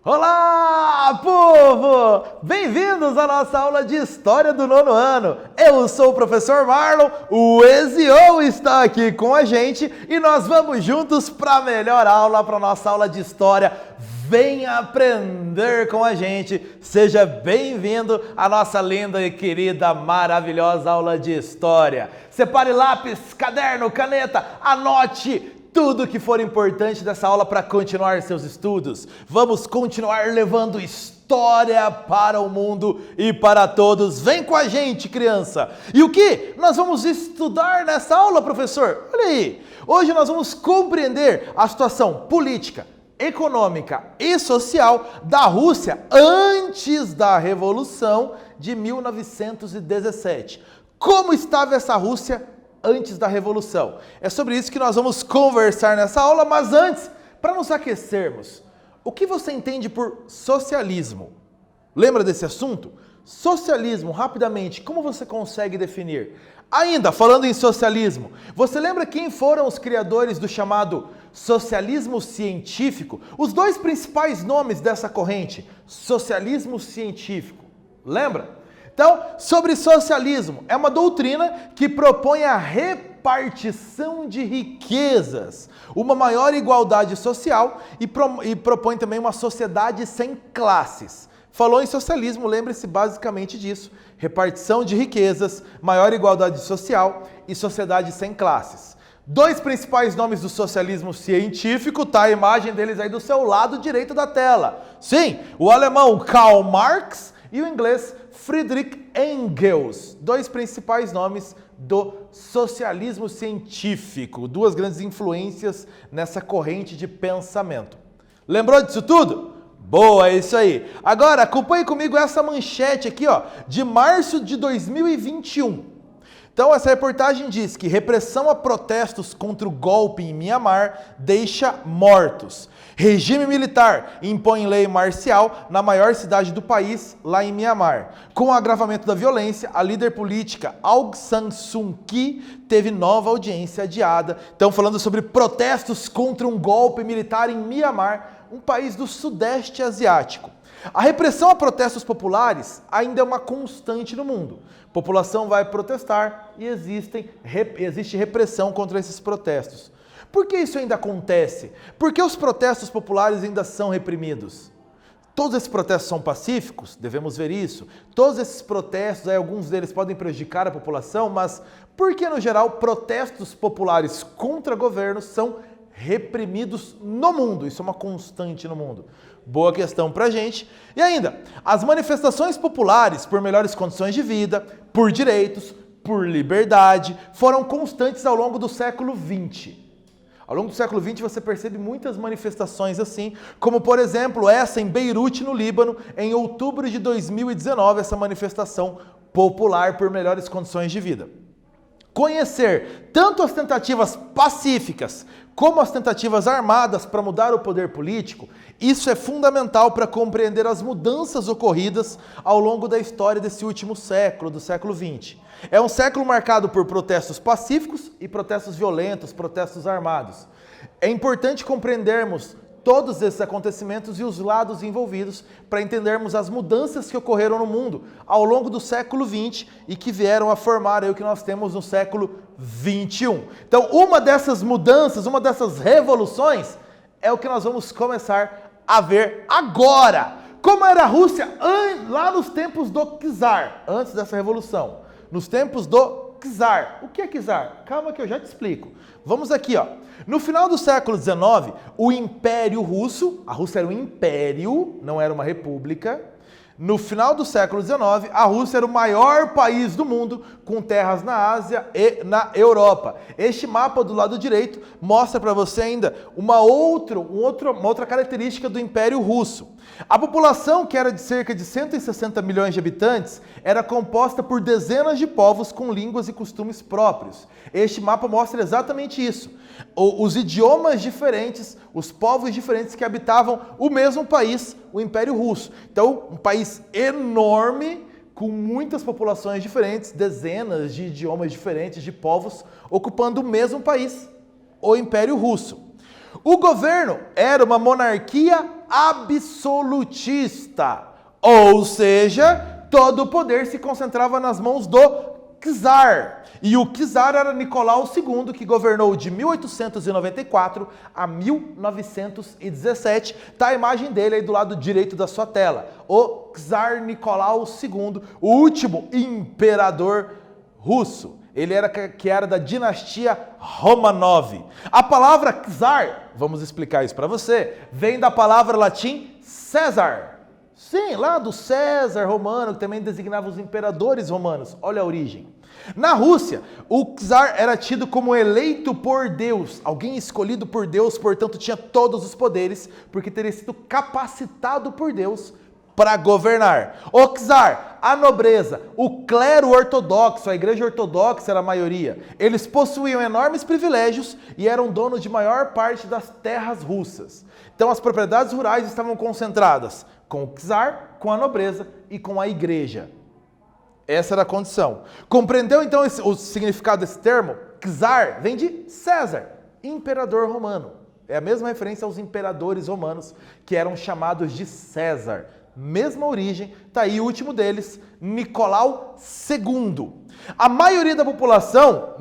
Olá, povo! Bem-vindos à nossa aula de História do nono ano. Eu sou o professor Marlon, o Ezio está aqui com a gente e nós vamos juntos para a melhor aula, para a nossa aula de História. Venha aprender com a gente. Seja bem-vindo à nossa linda e querida, maravilhosa aula de História. Separe lápis, caderno, caneta, anote tudo que for importante dessa aula para continuar seus estudos. Vamos continuar levando história para o mundo e para todos. Vem com a gente, criança! E o que nós vamos estudar nessa aula, professor? Olha aí! Hoje nós vamos compreender a situação política, econômica e social da Rússia antes da Revolução de 1917. Como estava essa Rússia antes da Revolução? É sobre isso que nós vamos conversar nessa aula, mas antes, para nos aquecermos, o que você entende por socialismo? Lembra desse assunto? Socialismo, rapidamente, como você consegue definir? Ainda, falando em socialismo, você lembra quem foram os criadores do chamado socialismo científico? Os dois principais nomes dessa corrente, socialismo científico. Lembra? Então, sobre socialismo, é uma doutrina que propõe a repartição de riquezas, uma maior igualdade social e propõe também uma sociedade sem classes. Falou em socialismo, lembre-se basicamente disso: repartição de riquezas, maior igualdade social e sociedade sem classes. Dois principais nomes do socialismo científico, tá a imagem deles aí do seu lado direito da tela. Sim, o alemão Karl Marx e o inglês Friedrich Engels, dois principais nomes do socialismo científico, duas grandes influências nessa corrente de pensamento. Lembrou disso tudo? Boa, é isso aí. Agora, acompanhe comigo essa manchete aqui, ó, de março de 2021. Então, essa reportagem diz que repressão a protestos contra o golpe em Mianmar deixa mortos. Regime militar impõe lei marcial na maior cidade do país, lá em Mianmar. Com o agravamento da violência, a líder política Aung San Suu Kyi teve nova audiência adiada. Então, falando sobre protestos contra um golpe militar em Mianmar, um país do Sudeste Asiático. A repressão a protestos populares ainda é uma constante no mundo. A população vai protestar e existe repressão contra esses protestos. Por que isso ainda acontece? Por que os protestos populares ainda são reprimidos? Todos esses protestos são pacíficos? Devemos ver isso. Todos esses protestos, alguns deles podem prejudicar a população, mas por que, no geral, protestos populares contra governos são reprimidos no mundo? Isso é uma constante no mundo. Boa questão pra gente. E ainda, as manifestações populares por melhores condições de vida, por direitos, por liberdade, foram constantes ao longo do século XX. Ao longo do século XX você percebe muitas manifestações assim, como por exemplo essa em Beirute, no Líbano, em outubro de 2019, essa manifestação popular por melhores condições de vida. Conhecer tanto as tentativas pacíficas como as tentativas armadas para mudar o poder político, isso é fundamental para compreender as mudanças ocorridas ao longo da história desse último século, do século XX. É um século marcado por protestos pacíficos e protestos violentos, protestos armados. É importante compreendermos todos esses acontecimentos e os lados envolvidos para entendermos as mudanças que ocorreram no mundo ao longo do século XX e que vieram a formar aí o que nós temos no século XXI. Então, uma dessas mudanças, uma dessas revoluções é o que nós vamos começar a ver agora. Como era a Rússia lá nos tempos do czar, antes dessa revolução. Nos tempos do czar. O que é czar? Calma que eu já te explico. Vamos aqui, ó. No final do século XIX, o Império Russo, a Rússia era um império, não era uma república. No final do século XIX, a Rússia era o maior país do mundo, com terras na Ásia e na Europa. Este mapa do lado direito mostra para você ainda uma outra característica do Império Russo. A população, que era de cerca de 160 milhões de habitantes, era composta por dezenas de povos com línguas e costumes próprios. Este mapa mostra exatamente isso. Os idiomas diferentes, os povos diferentes que habitavam o mesmo país, o Império Russo. Então, um país enorme, com muitas populações diferentes, dezenas de idiomas diferentes, de povos, ocupando o mesmo país, o Império Russo. O governo era uma monarquia absolutista, ou seja, todo o poder se concentrava nas mãos do czar. E o czar era Nicolau II, que governou de 1894 a 1917. Tá a imagem dele aí do lado direito da sua tela. O czar Nicolau II, o último imperador russo. Ele era da dinastia Romanov. A palavra czar, vamos explicar isso para você, vem da palavra latim César. Sim, lá do César romano, que também designava os imperadores romanos. Olha a origem. Na Rússia, o czar era tido como eleito por Deus, alguém escolhido por Deus, portanto tinha todos os poderes, porque teria sido capacitado por Deus para governar. O czar, a nobreza, o clero ortodoxo, a igreja ortodoxa era a maioria, eles possuíam enormes privilégios e eram donos de maior parte das terras russas. Então as propriedades rurais estavam concentradas com o czar, com a nobreza e com a igreja. Essa era a condição. Compreendeu então o significado desse termo? Czar vem de César, imperador romano. É a mesma referência aos imperadores romanos que eram chamados de César. Mesma origem, tá aí o último deles, Nicolau II. A maioria da população,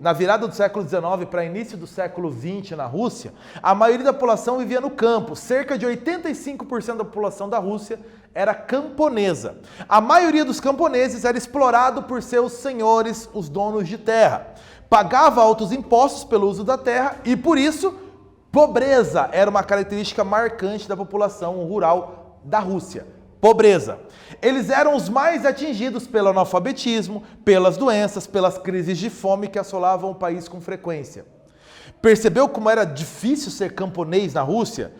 na virada do século XIX para início do século XX na Rússia, a maioria da população vivia no campo. Cerca de 85% da população da Rússia era camponesa. A maioria dos camponeses era explorado por seus senhores, os donos de terra. Pagava altos impostos pelo uso da terra e, por isso, pobreza era uma característica marcante da população rural da Rússia. Pobreza. Eles eram os mais atingidos pelo analfabetismo, pelas doenças, pelas crises de fome que assolavam o país com frequência. Percebeu como era difícil ser camponês na Rússia?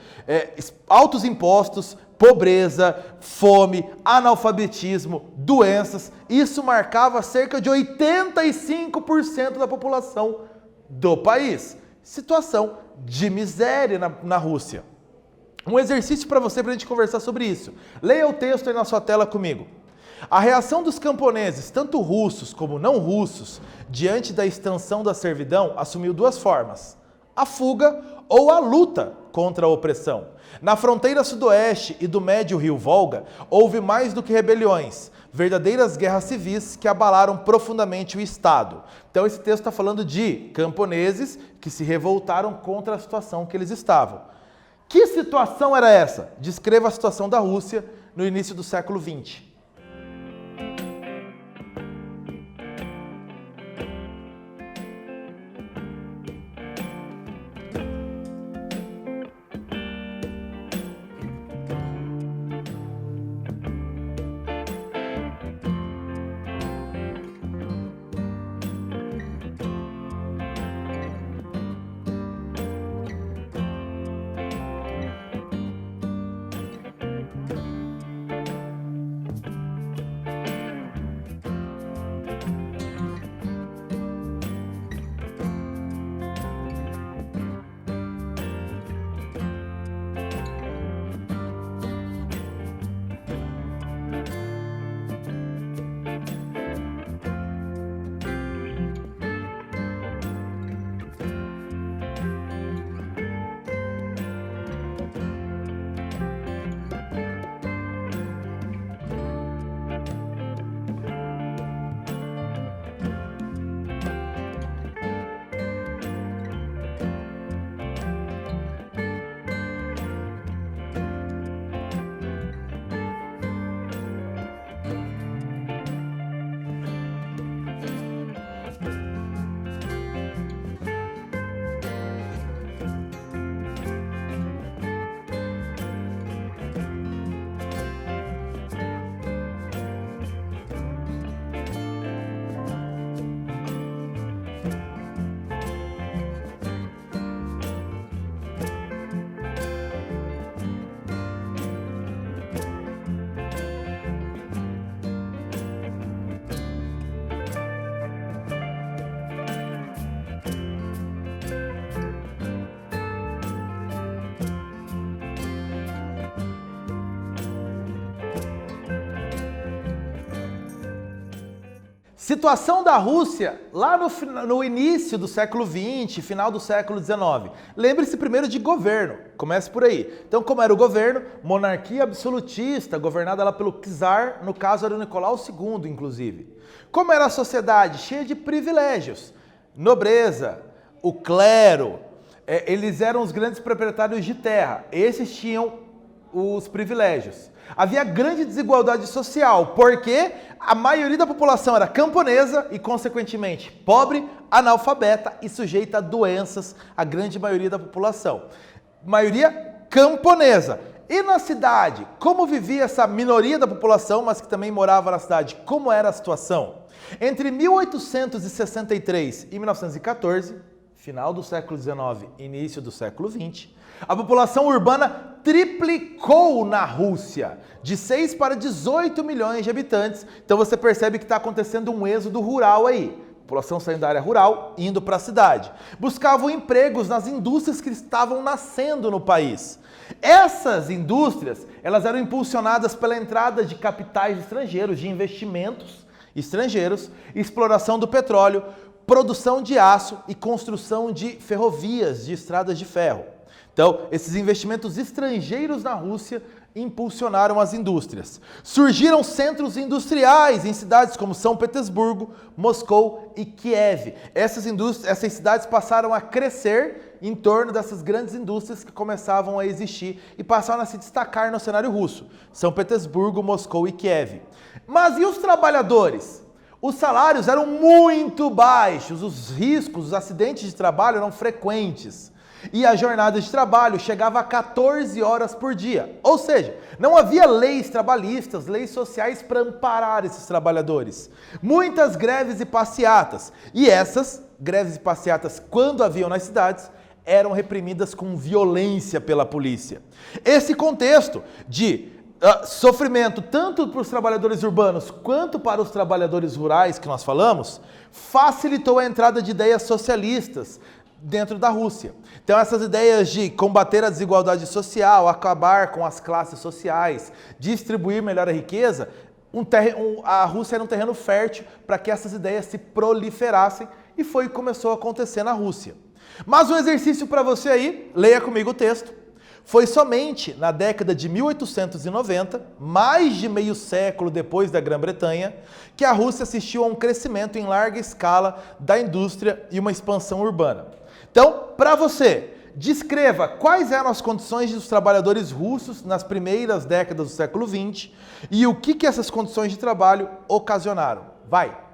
Altos impostos, pobreza, fome, analfabetismo, doenças. Isso marcava cerca de 85% da população do país. Situação de miséria na Rússia. Um exercício para você, para a gente conversar sobre isso. Leia o texto aí na sua tela comigo. A reação dos camponeses, tanto russos como não russos, diante da extensão da servidão, assumiu duas formas: a fuga ou a luta contra a opressão. Na fronteira sudoeste e do médio rio Volga, houve mais do que rebeliões, verdadeiras guerras civis que abalaram profundamente o Estado. Então esse texto está falando de camponeses que se revoltaram contra a situação que eles estavam. Que situação era essa? Descreva a situação da Rússia no início do século XX. Situação da Rússia lá no início do século XX, final do século XIX. Lembre-se primeiro de governo, comece por aí. Então, como era o governo? Monarquia absolutista, governada lá pelo czar, no caso era o Nicolau II, inclusive. Como era a sociedade? Cheia de privilégios. Nobreza, o clero, eles eram os grandes proprietários de terra. Esses tinham os privilégios. Havia grande desigualdade social, porque a maioria da população era camponesa e, consequentemente, pobre, analfabeta e sujeita a doenças, a grande maioria da população. Maioria camponesa. E na cidade, como vivia essa minoria da população, mas que também morava na cidade, como era a situação? Entre 1863 e 1914, final do século XIX, início do século XX, a população urbana triplicou na Rússia, de 6 para 18 milhões de habitantes. Então você percebe que está acontecendo um êxodo rural aí. População saindo da área rural, indo para a cidade. Buscavam empregos nas indústrias que estavam nascendo no país. Essas indústrias, elas eram impulsionadas pela entrada de capitais estrangeiros, de investimentos estrangeiros, exploração do petróleo, produção de aço e construção de ferrovias, de estradas de ferro. Então, esses investimentos estrangeiros na Rússia impulsionaram as indústrias. Surgiram centros industriais em cidades como São Petersburgo, Moscou e Kiev. Essas cidades passaram a crescer em torno dessas grandes indústrias que começavam a existir e passaram a se destacar no cenário russo. São Petersburgo, Moscou e Kiev. Mas e os trabalhadores? Os salários eram muito baixos, os riscos, os acidentes de trabalho eram frequentes. E a jornada de trabalho chegava a 14 horas por dia. Ou seja, não havia leis trabalhistas, leis sociais para amparar esses trabalhadores. Muitas greves e passeatas. E essas greves e passeatas, quando haviam nas cidades, eram reprimidas com violência pela polícia. Esse contexto de sofrimento, tanto para os trabalhadores urbanos quanto para os trabalhadores rurais que nós falamos, facilitou a entrada de ideias socialistas dentro da Rússia. Então essas ideias de combater a desigualdade social, acabar com as classes sociais, distribuir melhor a riqueza, a Rússia era um terreno fértil para que essas ideias se proliferassem e foi o que começou a acontecer na Rússia. Mas um exercício para você aí, leia comigo o texto. Foi somente na década de 1890, mais de meio século depois da Grã-Bretanha, que a Rússia assistiu a um crescimento em larga escala da indústria e uma expansão urbana. Então, para você, descreva quais eram as condições dos trabalhadores russos nas primeiras décadas do século XX e o que essas condições de trabalho ocasionaram. Vai!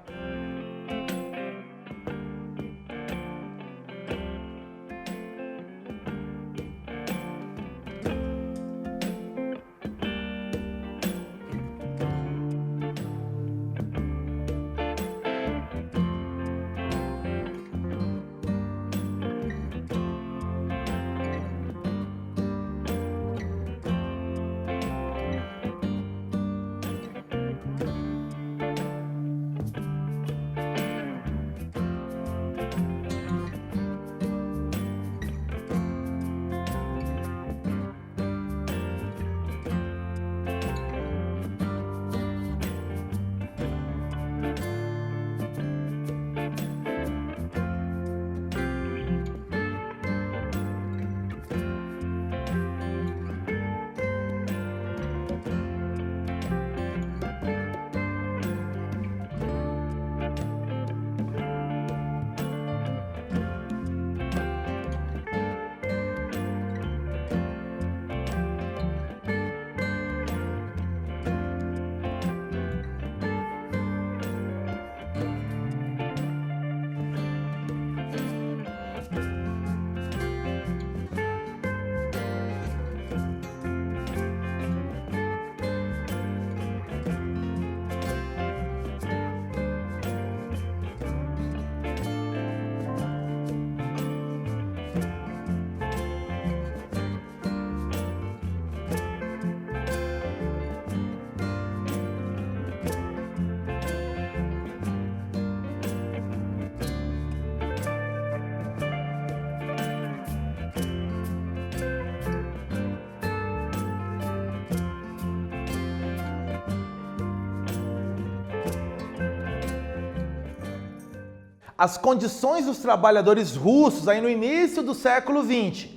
as condições dos trabalhadores russos aí no início do século XX.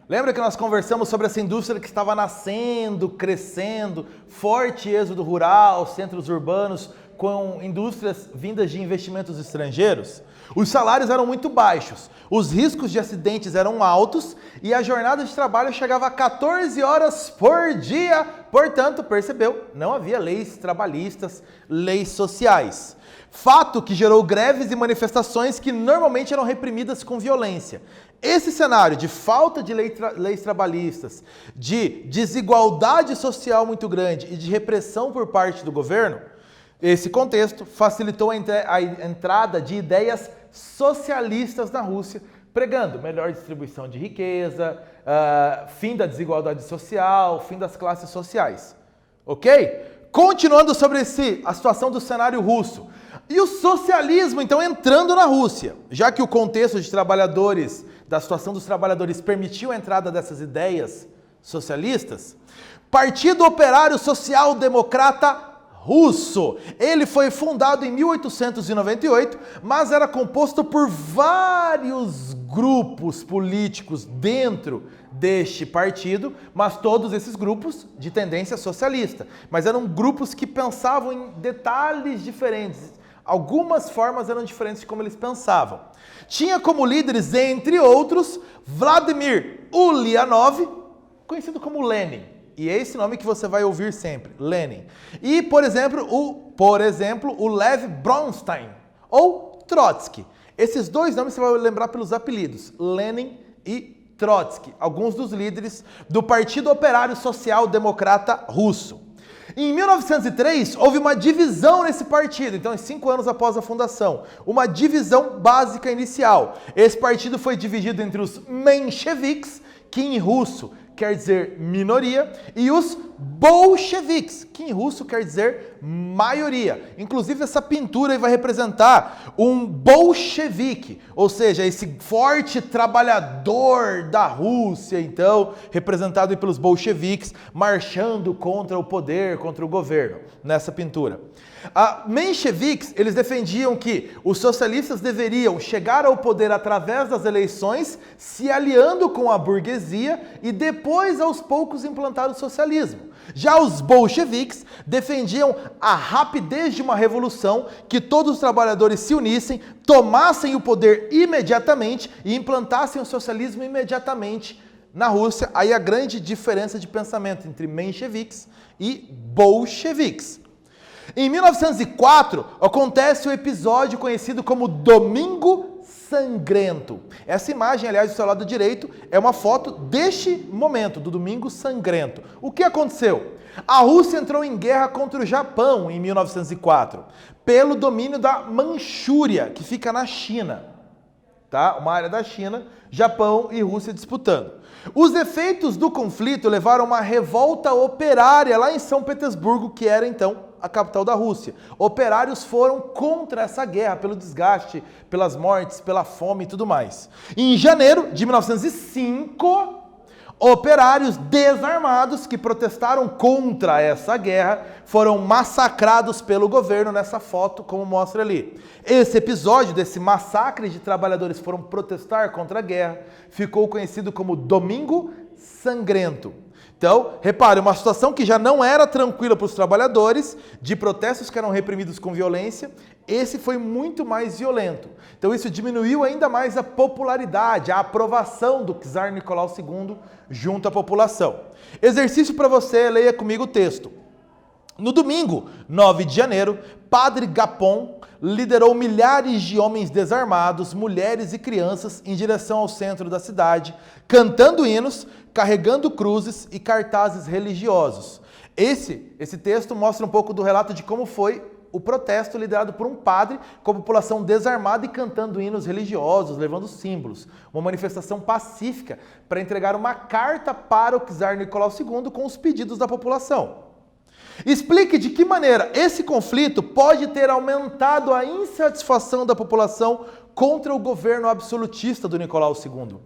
Lembra que nós conversamos sobre essa indústria que estava nascendo, crescendo, forte êxodo rural, centros urbanos, com indústrias vindas de investimentos estrangeiros? Os salários eram muito baixos, os riscos de acidentes eram altos e a jornada de trabalho chegava a 14 horas por dia. Portanto, percebeu, não havia leis trabalhistas, leis sociais. Fato que gerou greves e manifestações que normalmente eram reprimidas com violência. Esse cenário de falta de leis trabalhistas, de desigualdade social muito grande e de repressão por parte do governo, esse contexto facilitou a entrada de ideias socialistas na Rússia, pregando melhor distribuição de riqueza, fim da desigualdade social, fim das classes sociais. Ok? Continuando sobre a situação do cenário russo. E o socialismo, então, entrando na Rússia, já que o contexto de trabalhadores, da situação dos trabalhadores permitiu a entrada dessas ideias socialistas, Partido Operário Social Democrata Russo. Ele foi fundado em 1898, mas era composto por vários grupos políticos dentro deste partido, mas todos esses grupos de tendência socialista. Mas eram grupos que pensavam em detalhes diferentes. Algumas formas eram diferentes de como eles pensavam. Tinha como líderes, entre outros, Vladimir Ulyanov, conhecido como Lenin. E é esse nome que você vai ouvir sempre, Lenin. E, por exemplo, o Lev Bronstein, ou Trotsky. Esses dois nomes você vai lembrar pelos apelidos, Lenin e Trotsky, alguns dos líderes do Partido Operário Social Democrata Russo. Em 1903, houve uma divisão nesse partido, então 5 anos após a fundação, uma divisão básica inicial. Esse partido foi dividido entre os mencheviques, que em russo quer dizer minoria, e os bolcheviques, que em russo quer dizer maioria. Inclusive essa pintura aí vai representar um bolchevique, ou seja, esse forte trabalhador da Rússia, então, representado pelos bolcheviques, marchando contra o poder, contra o governo, nessa pintura. Mencheviques, eles defendiam que os socialistas deveriam chegar ao poder através das eleições, se aliando com a burguesia e depois, aos poucos, implantar o socialismo. Já os bolcheviques defendiam a rapidez de uma revolução, que todos os trabalhadores se unissem, tomassem o poder imediatamente e implantassem o socialismo imediatamente na Rússia. Aí a grande diferença de pensamento entre mencheviques e bolcheviques. Em 1904, acontece o episódio conhecido como Domingo Sangrento. Essa imagem, aliás, do seu lado direito, é uma foto deste momento, do Domingo Sangrento. O que aconteceu? A Rússia entrou em guerra contra o Japão em 1904, pelo domínio da Manchúria, que fica na China. Tá? Uma área da China, Japão e Rússia disputando. Os efeitos do conflito levaram a uma revolta operária lá em São Petersburgo, que era então a capital da Rússia. Operários foram contra essa guerra, pelo desgaste, pelas mortes, pela fome e tudo mais. Em janeiro de 1905, operários desarmados que protestaram contra essa guerra foram massacrados pelo governo nessa foto, como mostra ali. Esse episódio desse massacre de trabalhadores que foram protestar contra a guerra ficou conhecido como Domingo Sangrento. Então, repare, uma situação que já não era tranquila para os trabalhadores, de protestos que eram reprimidos com violência, esse foi muito mais violento. Então isso diminuiu ainda mais a popularidade, a aprovação do czar Nicolau II junto à população. Exercício para você, leia comigo o texto. No domingo, 9 de janeiro, Padre Gapon liderou milhares de homens desarmados, mulheres e crianças em direção ao centro da cidade, cantando hinos, carregando cruzes e cartazes religiosos. Esse texto mostra um pouco do relato de como foi o protesto liderado por um padre com a população desarmada e cantando hinos religiosos, levando símbolos. Uma manifestação pacífica para entregar uma carta para o czar Nicolau II com os pedidos da população. Explique de que maneira esse conflito pode ter aumentado a insatisfação da população contra o governo absolutista do Nicolau II.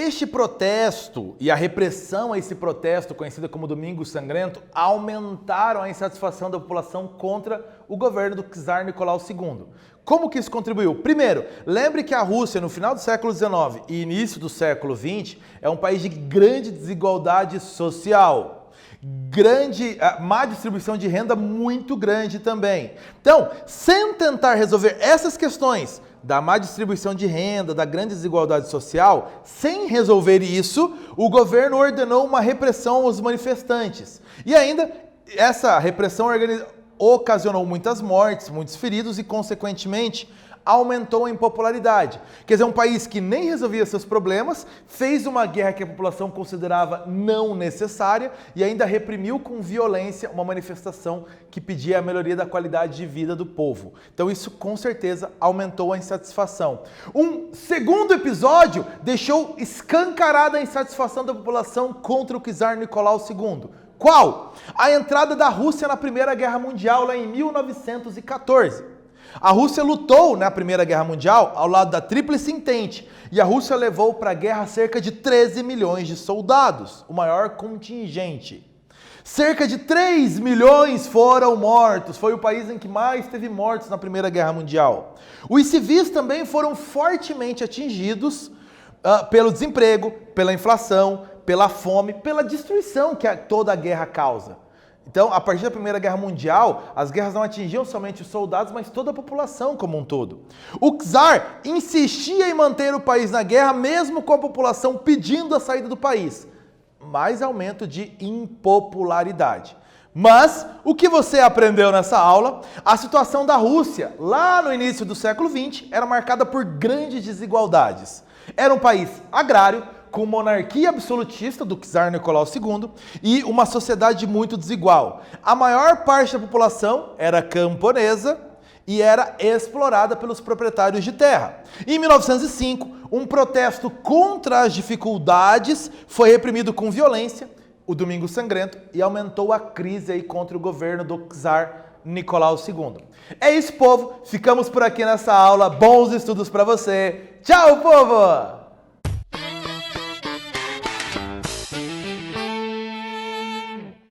Este protesto e a repressão a esse protesto, conhecida como Domingo Sangrento, aumentaram a insatisfação da população contra o governo do czar Nicolau II. Como que isso contribuiu? Primeiro, lembre que a Rússia, no final do século XIX e início do século XX, é um país de grande desigualdade social. Má distribuição de renda muito grande também. Então, sem tentar resolver essas questões da má distribuição de renda, da grande desigualdade social, sem resolver isso, o governo ordenou uma repressão aos manifestantes. E ainda, essa repressão ocasionou muitas mortes, muitos feridos e, consequentemente, aumentou a impopularidade. Quer dizer, um país que nem resolvia seus problemas, fez uma guerra que a população considerava não necessária e ainda reprimiu com violência uma manifestação que pedia a melhoria da qualidade de vida do povo. Então isso, com certeza, aumentou a insatisfação. Um segundo episódio deixou escancarada a insatisfação da população contra o czar Nicolau II. Qual? A entrada da Rússia na Primeira Guerra Mundial, lá em 1914. A Rússia lutou na Primeira Guerra Mundial ao lado da Tríplice Entente e a Rússia levou para a guerra cerca de 13 milhões de soldados, o maior contingente. Cerca de 3 milhões foram mortos, foi o país em que mais teve mortos na Primeira Guerra Mundial. Os civis também foram fortemente atingidos pelo desemprego, pela inflação, pela fome, pela destruição que toda a guerra causa. Então, a partir da Primeira Guerra Mundial, as guerras não atingiam somente os soldados, mas toda a população como um todo. O czar insistia em manter o país na guerra, mesmo com a população pedindo a saída do país. Mais aumento de impopularidade. Mas, o que você aprendeu nessa aula? A situação da Rússia, lá no início do século XX, era marcada por grandes desigualdades. Era um país agrário, com monarquia absolutista do czar Nicolau II e uma sociedade muito desigual. A maior parte da população era camponesa e era explorada pelos proprietários de terra. Em 1905, um protesto contra as dificuldades foi reprimido com violência, o Domingo Sangrento, e aumentou a crise aí contra o governo do czar Nicolau II. É isso, povo. Ficamos por aqui nessa aula. Bons estudos para você. Tchau, povo!